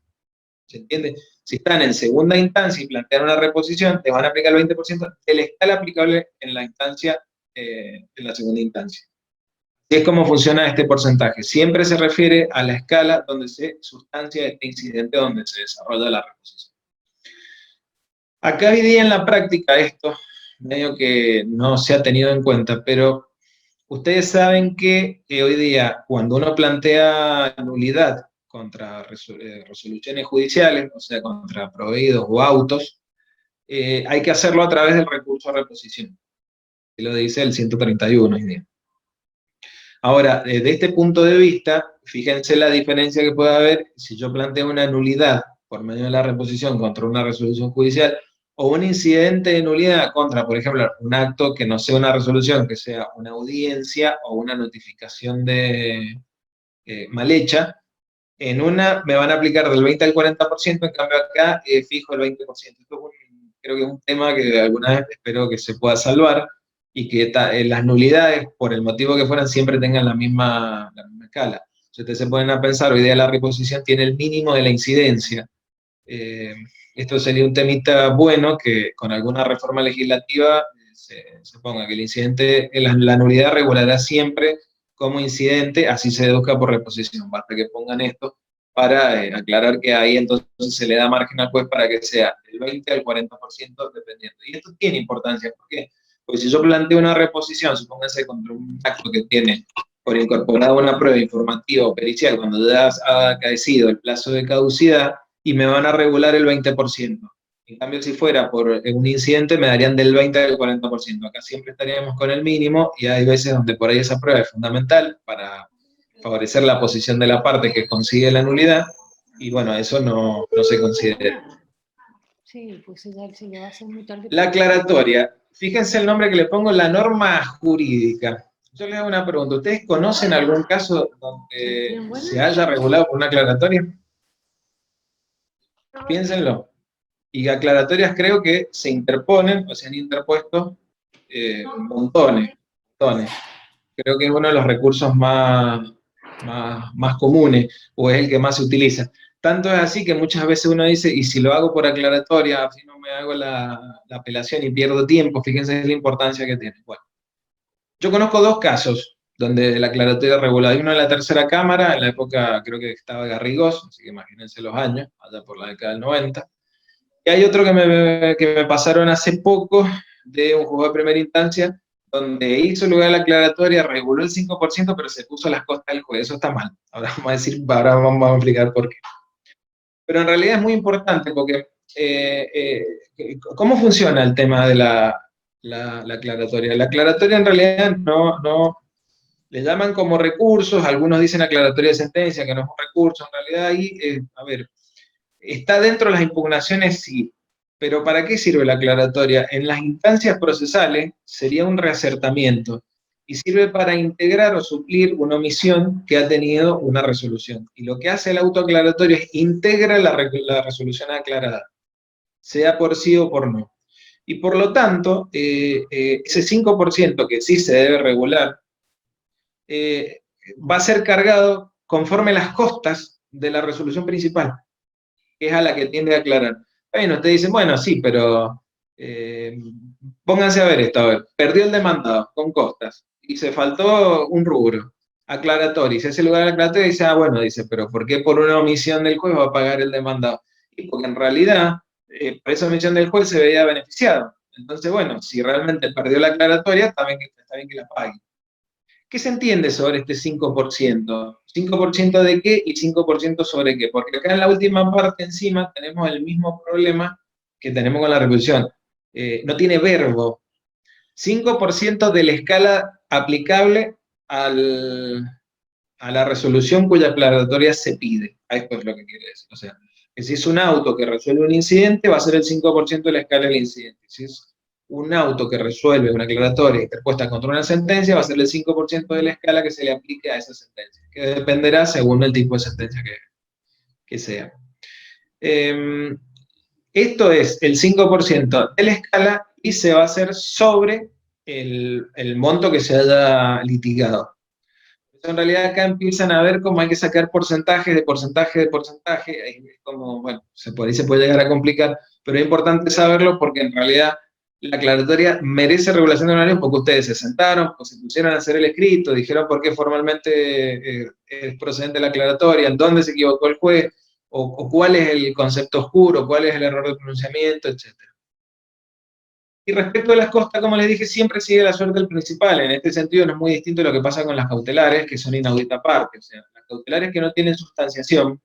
Speaker 1: ¿Se entiende? Si están en segunda instancia y plantean una reposición, te van a aplicar el 20% de la escala aplicable en la instancia, en la segunda instancia. Así es como funciona este porcentaje. Siempre se refiere a la escala donde se sustancia este incidente, donde se desarrolla la reposición. Acá hoy día en la práctica esto, medio que no se ha tenido en cuenta, pero ustedes saben que hoy día cuando uno plantea nulidad contra resoluciones judiciales, o sea, contra proveídos o autos, hay que hacerlo a través del recurso a reposición, que lo dice el 131 hoy día. Ahora, desde este punto de vista, fíjense la diferencia que puede haber si yo planteo una nulidad por medio de la reposición contra una resolución judicial o un incidente de nulidad contra, por ejemplo, un acto que no sea una resolución, que sea una audiencia o una notificación de mal hecha. En una me van a aplicar del 20 al 40%, en cambio acá fijo el 20%. Esto creo que es un tema que alguna vez espero que se pueda salvar y que las nulidades, por el motivo que fueran, siempre tengan la misma escala. Si ustedes se ponen a pensar, hoy día la reposición tiene el mínimo de la incidencia. Esto sería un temita bueno que con alguna reforma legislativa se ponga que el incidente, la nulidad regulará siempre como incidente, así se deduzca por reposición. Basta que pongan esto para aclarar que ahí entonces se le da margen al juez para que sea del 20 al 40% dependiendo. Y esto tiene importancia, ¿por qué? Porque si yo planteo una reposición, supónganse contra un acto que tiene por incorporado una prueba informativa o pericial, cuando ya ha caecido el plazo de caducidad, y me van a regular el 20%. En cambio, si fuera por un incidente, me darían del 20 al 40%. Acá siempre estaríamos con el mínimo y hay veces donde por ahí esa prueba es fundamental para favorecer la posición de la parte que consigue la nulidad, y bueno, eso no se considera.
Speaker 2: Sí, pues se le va a hacer muy tarde.
Speaker 1: La aclaratoria, fíjense el nombre que le pongo, la norma jurídica. Yo les hago una pregunta, ¿ustedes conocen algún caso donde se haya regulado por una aclaratoria? Piénsenlo. Y aclaratorias creo que se interponen, o se han interpuesto montones. Creo que es uno de los recursos más comunes, o es el que más se utiliza. Tanto es así que muchas veces uno dice, y si lo hago por aclaratoria, así no me hago la apelación y pierdo tiempo, fíjense la importancia que tiene. Bueno, yo conozco dos casos donde la aclaratoria regulada. Hay uno en la tercera cámara, en la época creo que estaba Garrigós, así que imagínense los años, allá por la década del 90. Y hay otro que me pasaron hace poco de un juzgado de primera instancia, donde hizo lugar la aclaratoria, reguló el 5%, pero se puso a las costas del juez. Eso está mal. Ahora vamos a explicar por qué. Pero en realidad es muy importante porque ¿cómo funciona el tema de la aclaratoria? La aclaratoria en realidad no le llaman como recursos, algunos dicen aclaratoria de sentencia, que no es un recurso, en realidad ahí, a ver, está dentro de las impugnaciones, sí, pero ¿para qué sirve la aclaratoria? En las instancias procesales sería un reacertamiento y sirve para integrar o suplir una omisión que ha tenido una resolución. Y lo que hace el autoaclaratorio es integra la resolución aclarada, sea por sí o por no. Y por lo tanto, ese 5% que sí se debe regular, va a ser cargado conforme las costas de la resolución principal, que es a la que tiende a aclarar. Bueno, usted dice, bueno, sí, pero pónganse a ver esto, a ver, perdió el demandado con costas y se faltó un rubro aclaratorio, y se hace lugar aclaratorio y dice, ah, bueno, dice, pero ¿por qué por una omisión del juez va a pagar el demandado? Y porque en realidad, por esa omisión del juez se veía beneficiado. Entonces, bueno, si realmente perdió la aclaratoria, está bien que la pague. ¿Qué se entiende sobre este 5%? ¿5% de qué y 5% sobre qué? Porque acá en la última parte encima tenemos el mismo problema que tenemos con la revolución. No tiene verbo. 5% de la escala aplicable a la resolución cuya aclaratoria se pide. Esto es lo que quiere decir. O sea, que si es un auto que resuelve un incidente, va a ser el 5% de la escala del incidente. Si es un auto que resuelve una aclaratoria interpuesta contra una sentencia, va a ser el 5% de la escala que se le aplique a esa sentencia, que dependerá según el tipo de sentencia que sea. Esto es el 5% de la escala y se va a hacer sobre el monto que se haya litigado. En realidad acá empiezan a ver cómo hay que sacar porcentajes de porcentaje de porcentaje, es como, bueno, por ahí se puede llegar a complicar, pero es importante saberlo porque en realidad la aclaratoria merece regulación de honorarios porque ustedes se sentaron, pues se pusieron a hacer el escrito, dijeron por qué formalmente es procedente la aclaratoria, en dónde se equivocó el juez, o cuál es el concepto oscuro, cuál es el error de pronunciamiento, etc. Y respecto a las costas, como les dije, siempre sigue la suerte del principal. En este sentido no es muy distinto a lo que pasa con las cautelares, que son inaudita parte. O sea, las cautelares que no tienen sustanciación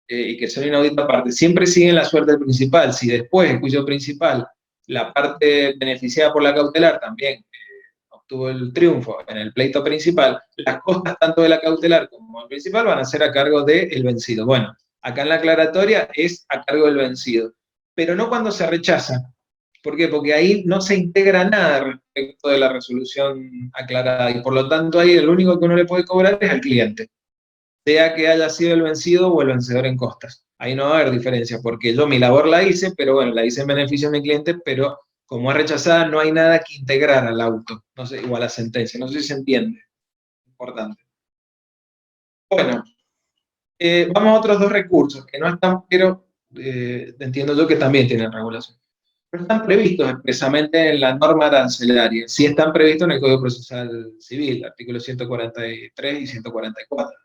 Speaker 1: y que son inaudita parte, siempre siguen la suerte del principal. Si después, el juicio principal, la parte beneficiada por la cautelar también obtuvo el triunfo en el pleito principal, las costas tanto de la cautelar como del principal van a ser a cargo del vencido. Bueno, acá en la aclaratoria es a cargo del vencido, pero no cuando se rechaza. ¿Por qué? Porque ahí no se integra nada respecto de la resolución aclarada y por lo tanto ahí el único que uno le puede cobrar es al cliente, sea que haya sido el vencido o el vencedor en costas. Ahí no va a haber diferencia porque yo mi labor la hice, pero bueno, la hice en beneficio de mi cliente, pero como es rechazada no hay nada que integrar al auto, no sé, o a la sentencia, no sé si se entiende. Importante. Bueno, vamos a otros dos recursos que no están, pero entiendo yo que también tienen regulación. No están previstos expresamente en la norma arancelaria, sí están previstos en el Código Procesal Civil, artículos 143 y 144.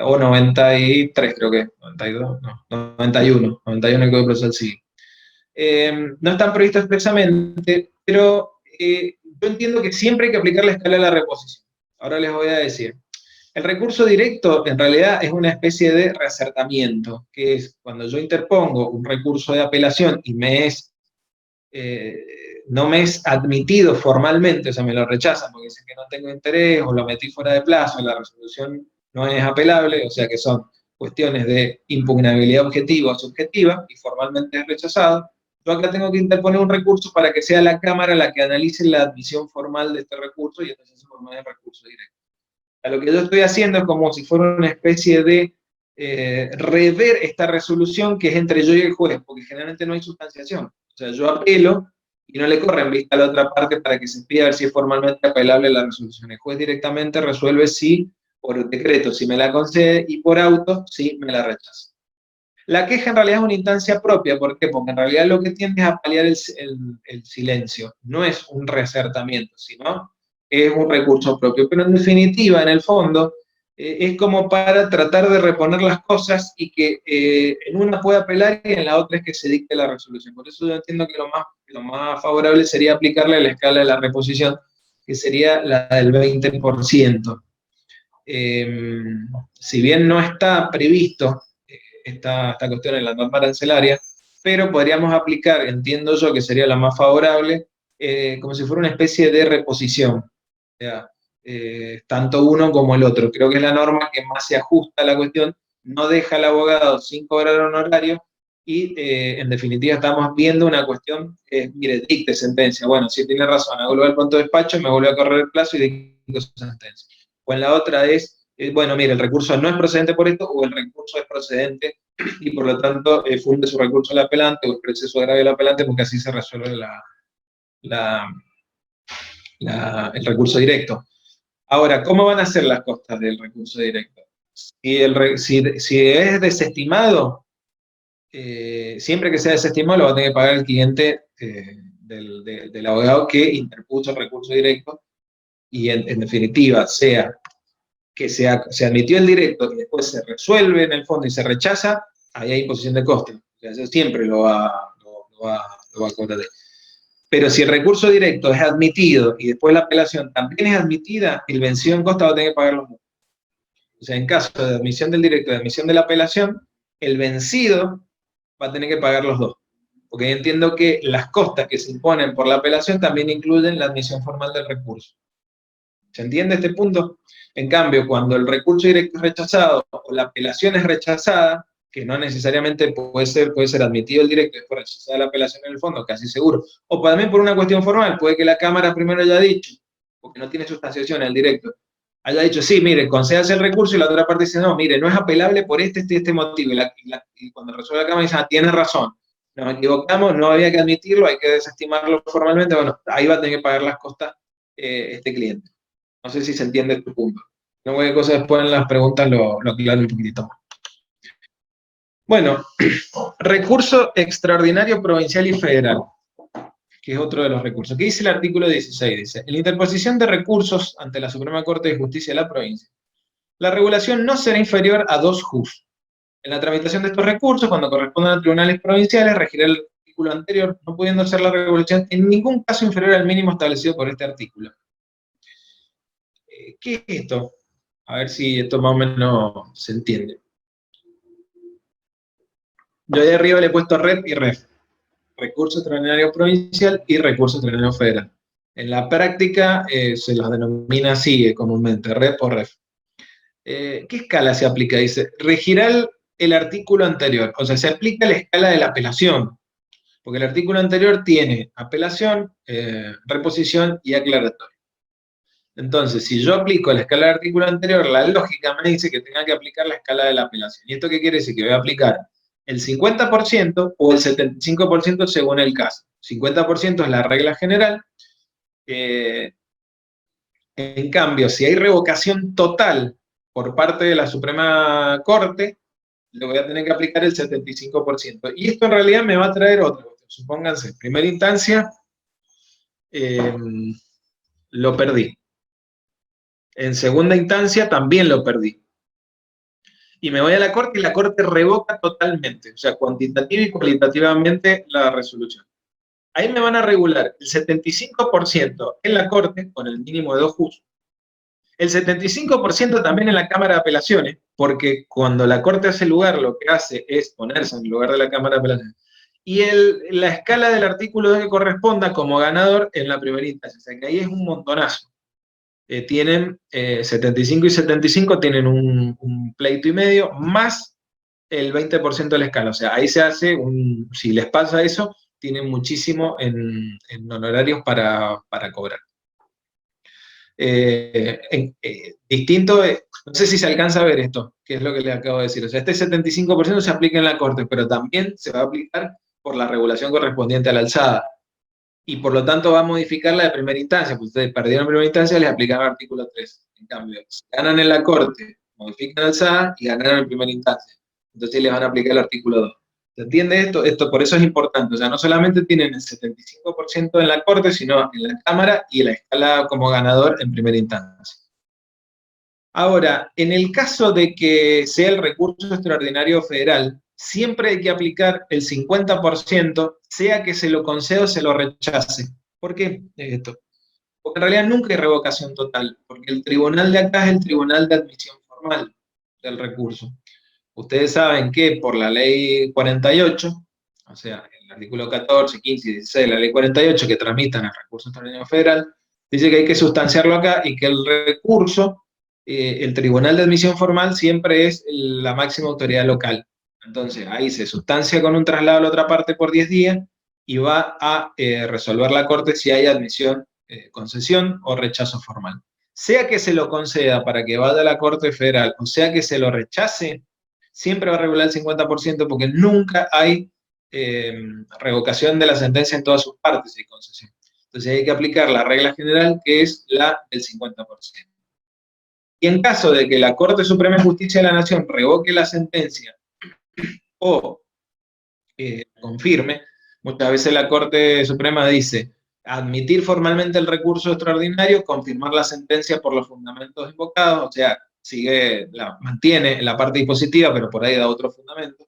Speaker 1: O 93 creo que, 92, no, 91 en el Código Procesal Civil. No están previstos expresamente, pero yo entiendo que siempre hay que aplicar la escala de la reposición. Ahora les voy a decir. El recurso directo en realidad es una especie de reacertamiento, que es cuando yo interpongo un recurso de apelación y no me es admitido formalmente, o sea, me lo rechazan porque dicen que no tengo interés o lo metí fuera de plazo, la resolución no es apelable, o sea que son cuestiones de impugnabilidad objetiva o subjetiva y formalmente es rechazado. Yo acá tengo que interponer un recurso para que sea la Cámara la que analice la admisión formal de este recurso y entonces se forma el recurso directo. A lo que yo estoy haciendo es como si fuera una especie de rever esta resolución que es entre yo y el juez, porque generalmente no hay sustanciación. O sea, yo apelo y no le corre en vista a la otra parte para que se pida a ver si es formalmente apelable la resolución. El juez directamente resuelve si por decreto si me la concede y por auto si me la rechaza. La queja en realidad es una instancia propia, ¿por qué? Porque en realidad lo que tiende es a paliar el silencio, no es un reasertamiento, sino es un recurso propio. Pero en definitiva, en el fondo, es como para tratar de reponer las cosas y que en una pueda apelar y en la otra es que se dicte la resolución. Por eso yo entiendo que lo más favorable sería aplicarle la escala de la reposición, que sería la del 20%. Si bien no está previsto esta cuestión en la norma arancelaria, pero podríamos aplicar, entiendo yo que sería la más favorable, como si fuera una especie de reposición. O sea, tanto uno como el otro. Creo que es la norma que más se ajusta a la cuestión, no deja al abogado sin cobrar honorario y en definitiva estamos viendo una cuestión que, mire, dicte sentencia. Bueno, si tiene razón, hago el pronto despacho, me vuelve a correr el plazo y dicto sentencia. O en la otra es, bueno, mire, el recurso no es procedente por esto o el recurso es procedente y por lo tanto funde su recurso al apelante o exprese su agravio al apelante porque así se resuelve el recurso directo. Ahora, ¿cómo van a ser las costas del recurso directo? Si es desestimado, siempre que sea desestimado lo va a tener que pagar el cliente del abogado que interpuso el recurso directo y en definitiva, sea que se admitió el directo y después se resuelve en el fondo y se rechaza, ahí hay imposición de coste. O sea, eso siempre lo va a cobrar. Pero si el recurso directo es admitido y después la apelación también es admitida, el vencido en costa va a tener que pagar los dos. O sea, en caso de admisión del directo y de admisión de la apelación, el vencido va a tener que pagar los dos. Porque yo entiendo que las costas que se imponen por la apelación también incluyen la admisión formal del recurso. ¿Se entiende este punto? En cambio, cuando el recurso directo es rechazado o la apelación es rechazada, que no necesariamente puede ser admitido el directo y después rechazada la apelación en el fondo, casi seguro, o también por una cuestión formal, puede que la Cámara primero haya dicho, porque no tiene sustanciación el directo, haya dicho, sí, mire, concédase el recurso y la otra parte dice, no, mire, no es apelable por este motivo, y cuando resuelve la Cámara dice, tiene razón, nos equivocamos, no había que admitirlo, hay que desestimarlo formalmente, bueno, ahí va a tener que pagar las costas este cliente. No sé si se entiende este punto. No cualquier cosa después en las preguntas lo aclaro un poquitito más. Bueno, recurso extraordinario provincial y federal, que es otro de los recursos. ¿Qué dice el artículo 16? Dice, en la interposición de recursos ante la Suprema Corte de Justicia de la provincia, la regulación no será inferior a 2 jus. En la tramitación de estos recursos, cuando correspondan a tribunales provinciales, regirá el artículo anterior, no pudiendo ser la regulación en ningún caso inferior al mínimo establecido por este artículo. ¿Qué es esto? A ver si esto más o menos se entiende. Yo de arriba le he puesto REP y REF. Recurso extraordinario provincial y recurso extraordinario federal. En la práctica se los denomina así comúnmente, REP o REF. ¿Qué escala se aplica? Dice, regirá el artículo anterior. O sea, se aplica la escala de la apelación. Porque el artículo anterior tiene apelación, reposición y aclaratoria. Entonces, si yo aplico la escala del artículo anterior, la lógica me dice que tenga que aplicar la escala de la apelación. ¿Y esto qué quiere decir? Que voy a aplicar el 50% o el 75% según el caso. 50% es la regla general. En cambio, si hay revocación total por parte de la Suprema Corte, le voy a tener que aplicar el 75%. Y esto en realidad me va a traer otra cuestión. Supónganse, en primera instancia, lo perdí. En segunda instancia también lo perdí. Y me voy a la Corte y la Corte revoca totalmente, o sea, cuantitativa y cualitativamente la resolución. Ahí me van a regular el 75% en la Corte, con el mínimo de 2 jus, el 75% también en la Cámara de Apelaciones, porque cuando la Corte hace lugar, lo que hace es ponerse en lugar de la Cámara de Apelaciones, y la escala del artículo 2 que corresponda como ganador en la primera instancia. O sea que ahí es un montonazo. Tienen 75 y 75, tienen un pleito y medio, más el 20% de la escala. O sea, ahí se hace si les pasa eso, tienen muchísimo en honorarios para cobrar. Distinto, no sé si se alcanza a ver esto, que es lo que les acabo de decir. O sea, este 75% se aplica en la Corte, pero también se va a aplicar por la regulación correspondiente a la alzada. Y por lo tanto va a modificar la de primera instancia, pues ustedes perdieron en primera instancia, les aplican el artículo 3. En cambio, si ganan en la Corte, modifican la alzada y ganaron en primera instancia. Entonces les van a aplicar el artículo 2. ¿Se entiende esto? Esto por eso es importante. O sea, no solamente tienen el 75% en la Corte, sino en la Cámara y la escala como ganador en primera instancia. Ahora, en el caso de que sea el recurso extraordinario federal, siempre hay que aplicar el 50%, sea que se lo conceda o se lo rechace. ¿Por qué esto? Porque en realidad nunca hay revocación total, porque el tribunal de acá es el tribunal de admisión formal del recurso. Ustedes saben que por la ley 48, o sea, el artículo 14, 15 y 16 de la ley 48 que tramitan el recurso extraordinario federal, dice que hay que sustanciarlo acá y que el recurso, el tribunal de admisión formal siempre es la máxima autoridad local. Entonces, ahí se sustancia con un traslado a la otra parte por 10 días y va a resolver la Corte si hay admisión, concesión o rechazo formal. Sea que se lo conceda para que vaya a la Corte Federal o sea que se lo rechace, siempre va a regular el 50% porque nunca hay revocación de la sentencia en todas sus partes y concesión. Entonces hay que aplicar la regla general que es la del 50%. Y en caso de que la Corte Suprema de Justicia de la Nación revoque la sentencia o confirme, muchas veces la Corte Suprema dice admitir formalmente el recurso extraordinario, confirmar la sentencia por los fundamentos invocados, o sea, mantiene la parte dispositiva, pero por ahí da otro fundamento.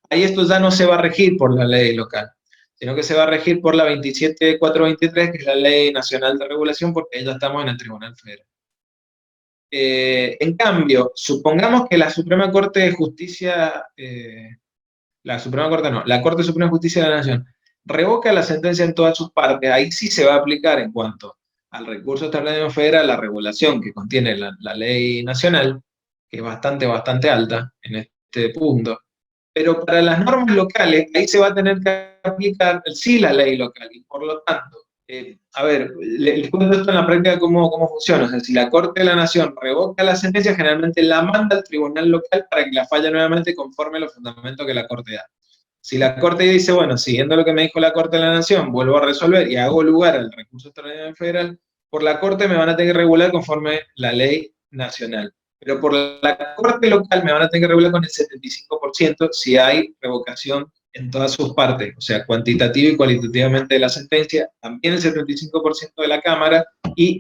Speaker 1: Ahí esto ya no se va a regir por la ley local, sino que se va a regir por la 27423, que es la ley nacional de regulación, porque ahí ya estamos en el Tribunal Federal. En cambio, supongamos que la Suprema Corte de Justicia, la Suprema Corte no, la Corte Suprema de Justicia de la Nación, revoca la sentencia en todas sus partes, ahí sí se va a aplicar en cuanto al recurso extraordinario federal, la regulación que contiene la ley nacional, que es bastante alta en este punto. Pero para las normas locales, ahí se va a tener que aplicar sí la ley local, y por lo tanto, a ver, les cuento esto en la práctica cómo funciona. O sea, si la Corte de la Nación revoca la sentencia, generalmente la manda al tribunal local para que la falle nuevamente conforme a los fundamentos que la Corte da. Si la Corte dice, bueno, siguiendo lo que me dijo la Corte de la Nación, vuelvo a resolver y hago lugar al recurso extraordinario federal, por la Corte me van a tener que regular conforme la ley nacional. Pero por la Corte local me van a tener que regular con el 75% si hay revocación en todas sus partes, o sea, cuantitativa y cualitativamente de la sentencia, también el 75% de la Cámara y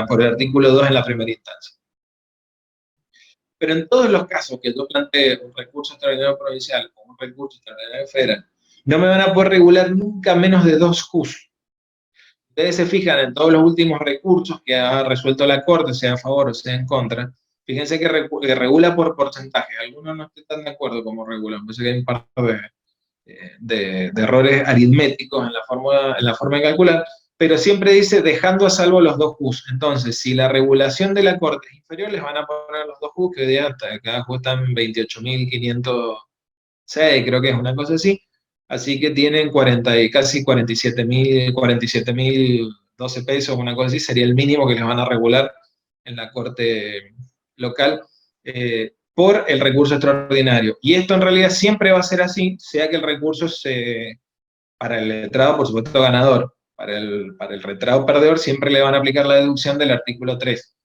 Speaker 1: por el artículo 2 en la primera instancia. Pero en todos los casos que yo plantee un recurso extraordinario provincial o un recurso extraordinario federal, no me van a poder regular nunca menos de 2 jus. Ustedes se fijan en todos los últimos recursos que ha resuelto la Corte, sea a favor o sea en contra, fíjense que regula por porcentaje. Algunos no están de acuerdo cómo regulan, por eso que hay un par de errores aritméticos en la forma de calcular, pero siempre dice dejando a salvo los 2 jus. Entonces, si la regulación de la Corte es inferior, les van a poner los 2 jus, que hoy día cada jus está en 28.506, creo que es una cosa así. Así que tienen casi 47.012 pesos, una cosa así, sería el mínimo que les van a regular en la Corte local. Por el recurso extraordinario. Y esto en realidad siempre va a ser así, sea que el recurso para el letrado, por supuesto, ganador. Para el letrado perdedor siempre le van a aplicar la deducción del artículo 3.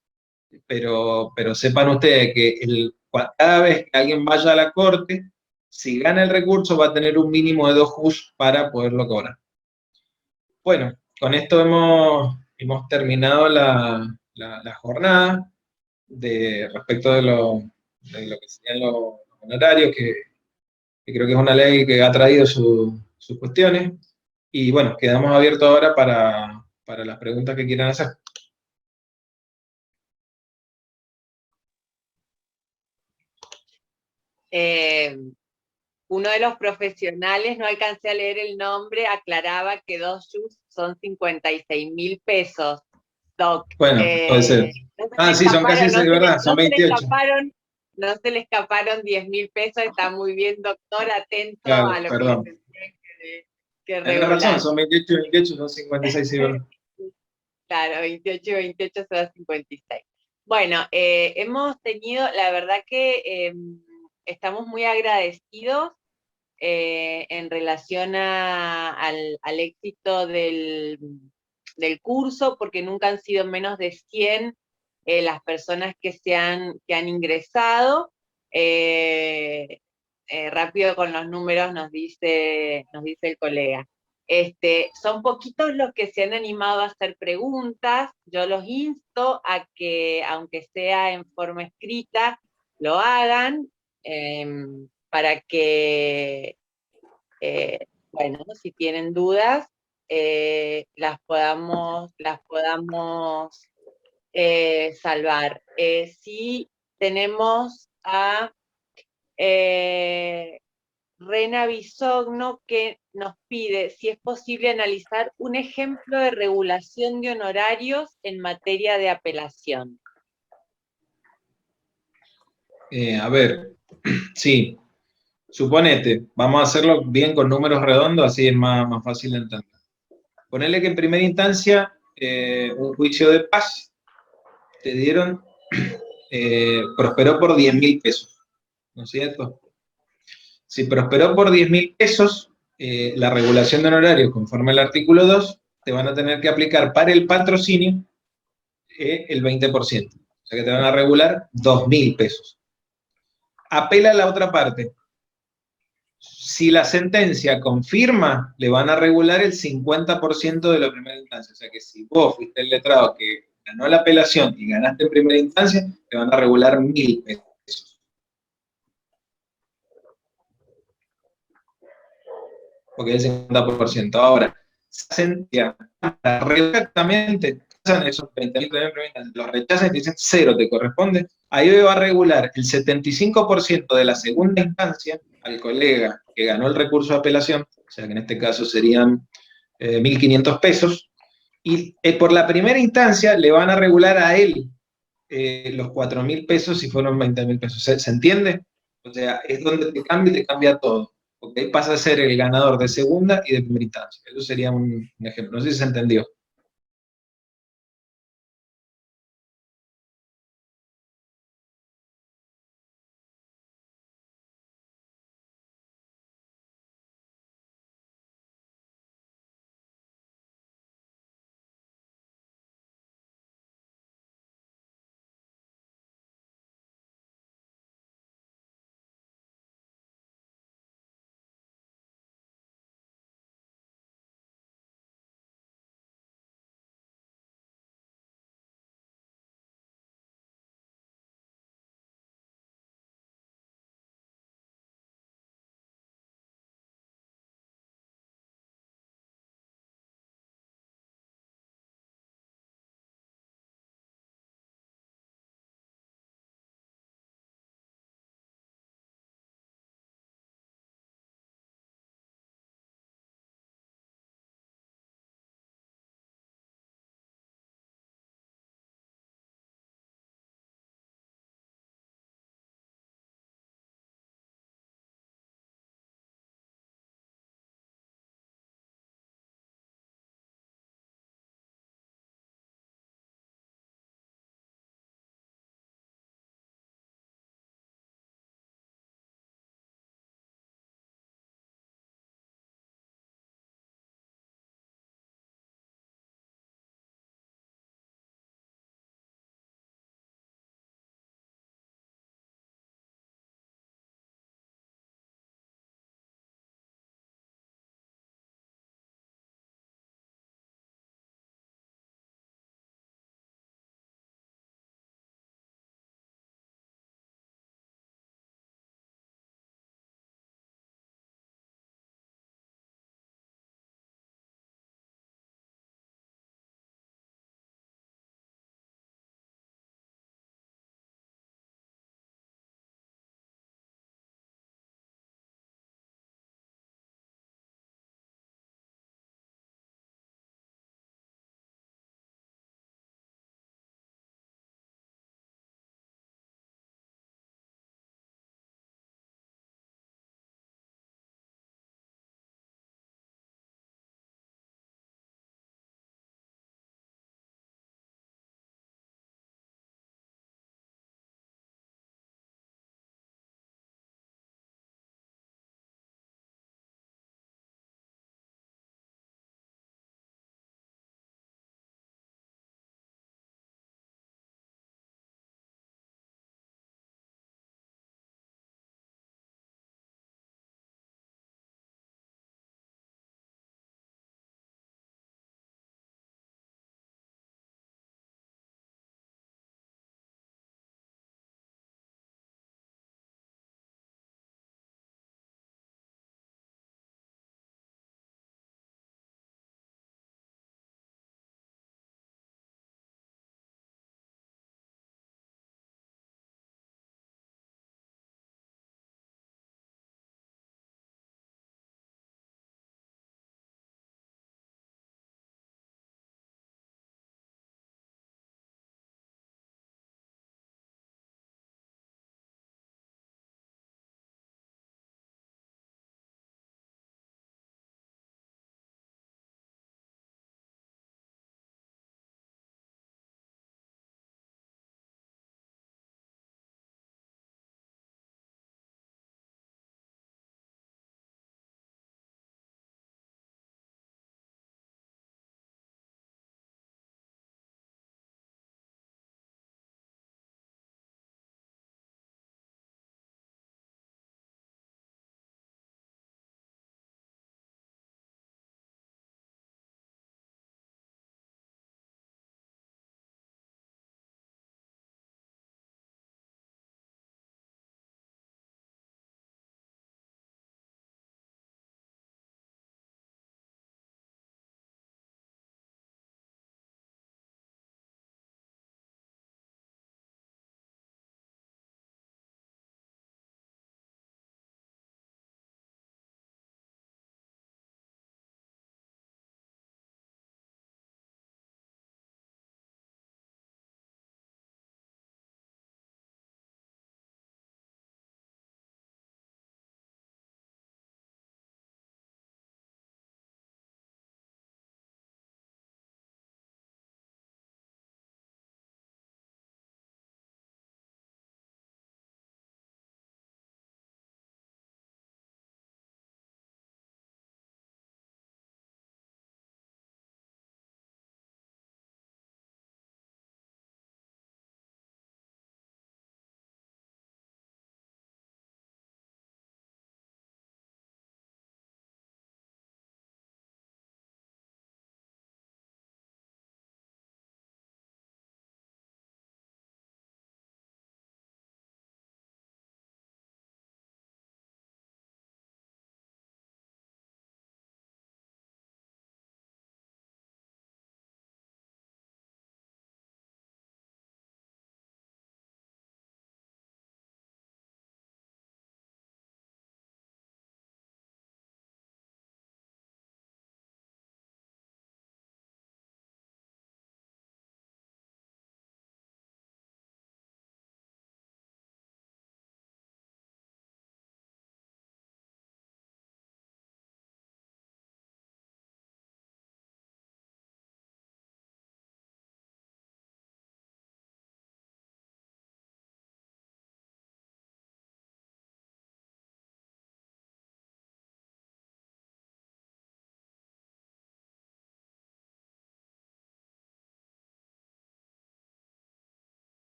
Speaker 1: Pero sepan ustedes que cada vez que alguien vaya a la Corte, si gana el recurso va a tener un mínimo de 2 jus para poderlo cobrar. Bueno, con esto hemos terminado la jornada respecto de lo que serían los honorarios, que creo que es una ley que ha traído sus cuestiones. Y bueno, quedamos abiertos ahora para las preguntas que quieran hacer.
Speaker 3: uno de los profesionales, no alcancé a leer el nombre, aclaraba que 2 yus son 56.000 pesos, Doc.
Speaker 1: Bueno, puede ser.
Speaker 3: No se le
Speaker 1: Ah, sí, son casi,
Speaker 3: escaparon,
Speaker 1: es verdad, son
Speaker 3: no se le
Speaker 1: 28.
Speaker 3: escaparon, no se le escaparon 10.000 pesos, está muy bien, doctor, atento a
Speaker 1: Claro,
Speaker 3: lo que le
Speaker 1: perdón.
Speaker 3: tendrían que
Speaker 1: Tenés razón,
Speaker 3: regular.
Speaker 1: son 28 y 28, son 56, sí, ¿verdad?
Speaker 3: Claro, 28 y 28 se da 56. Bueno, hemos tenido, la verdad que estamos muy agradecidos en relación al éxito del curso, porque nunca han sido menos de 100 las personas que han ingresado. Rápido con los números nos dice el colega. Son poquitos los que se han animado a hacer preguntas. Yo los insto a que, aunque sea en forma escrita, lo hagan para que, bueno, si tienen dudas, las podamos salvar. Sí, tenemos a Rena Bisogno, que nos pide si es posible analizar un ejemplo de regulación de honorarios en materia de apelación.
Speaker 1: A ver, sí, suponete, vamos a hacerlo bien con números redondos, así es más fácil de entender. Ponele que en primera instancia, un juicio de paz te dieron, prosperó por 10.000 pesos, ¿no es cierto? Si prosperó por 10.000 pesos, la regulación de honorarios conforme al artículo 2, te van a tener que aplicar para el patrocinio el 20%. O sea que te van a regular 2.000 pesos. Apela a la otra parte. Si la sentencia confirma, le van a regular el 50% de la primera instancia. O sea que si vos fuiste el letrado que ganó la apelación y ganaste en primera instancia, te van a regular 1.000 pesos. Porque es el 50%. Ahora, sentencia exactamente, esos 20.000 los rechazan y te dicen cero te corresponde, ahí va a regular el 75% de la segunda instancia al colega que ganó el recurso de apelación, o sea que en este caso serían 1.500 pesos, y por la primera instancia le van a regular a él los 4.000 pesos si fueron 20.000 pesos. ¿Se entiende? O sea, es donde te cambia todo. ¿Okay? Pasa a ser el ganador de segunda y de primera instancia. Eso sería un ejemplo. No sé si se entendió.